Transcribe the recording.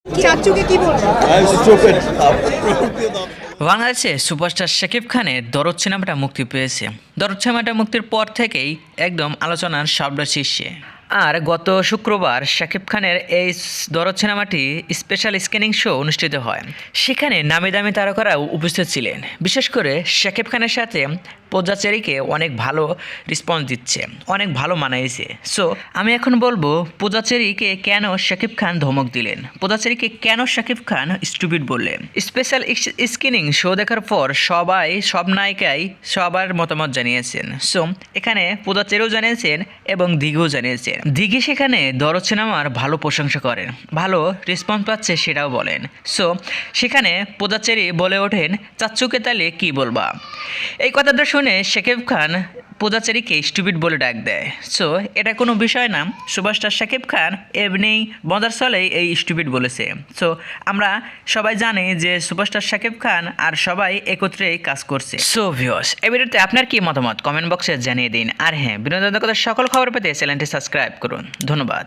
চাচুকে কি বলবো? বাংলাদেশে সুপারস্টার শাকিব খানের দরদ সিনেমাটা মুক্তি পেয়েছে। দরদ সিনেমাটা মুক্তির পর থেকেই একদম আলোচনার সবটা শীর্ষে। আর গত শুক্রবার শাকিব খানের এই দরদ সিনেমাটি স্পেশাল স্ক্রিনিং শো অনুষ্ঠিত হয়। সেখানে নামি দামি তারকারাও উপস্থিত ছিলেন। বিশেষ করে শাকিব খানের সাথে পূজা চেরিকে অনেক ভালো রেসপন্স দিচ্ছে, অনেক ভালো মানাইছে। সো আমি এখন বলবো পূজা চেরিকে কেন শাকিব খান ধমক দিলেন, পূজা চেরিকে কেন শাকিব খান স্টুপিড বললেন। স্পেশাল স্ক্রিনিং শো দেখার পর সব নায়িকাই সবার মতামত জানিয়েছেন। সো এখানে পূজা চেরিও জানিয়েছেন এবং দিঘিও জানিয়েছেন। দিঘি সেখানে দরদ সিনেমার ভালো প্রশংসা করেন, ভালো রেসপন্স পাচ্ছে সেটাও বলেন। সো সেখানে পূজা চেরি বলে ওঠেন, চাচ্চুকে তাহলে কী বলবা। এই কথাটা শুনে শাকিব খান পূজা চেরিকে স্টুপিড বলে ডাক দেয়। সো এটা কোনো বিষয় না, সুপারস্টার শাকিব খান এমনিই মজার ছলেই এই স্টুপিড বলেছে। সো আমরা সবাই জানি যে সুপারস্টার শাকিব খান আর সবাই একত্রেই কাজ করছে। সো ভিউয়ার্স, এই ভিডিওতে আপনার কি মতামত কমেন্ট বক্সে জানিয়ে দিন। আর হ্যাঁ, বিনোদন জগতের সকল খবর পেতে চ্যানেলটি সাবস্ক্রাইব করুন। ধন্যবাদ।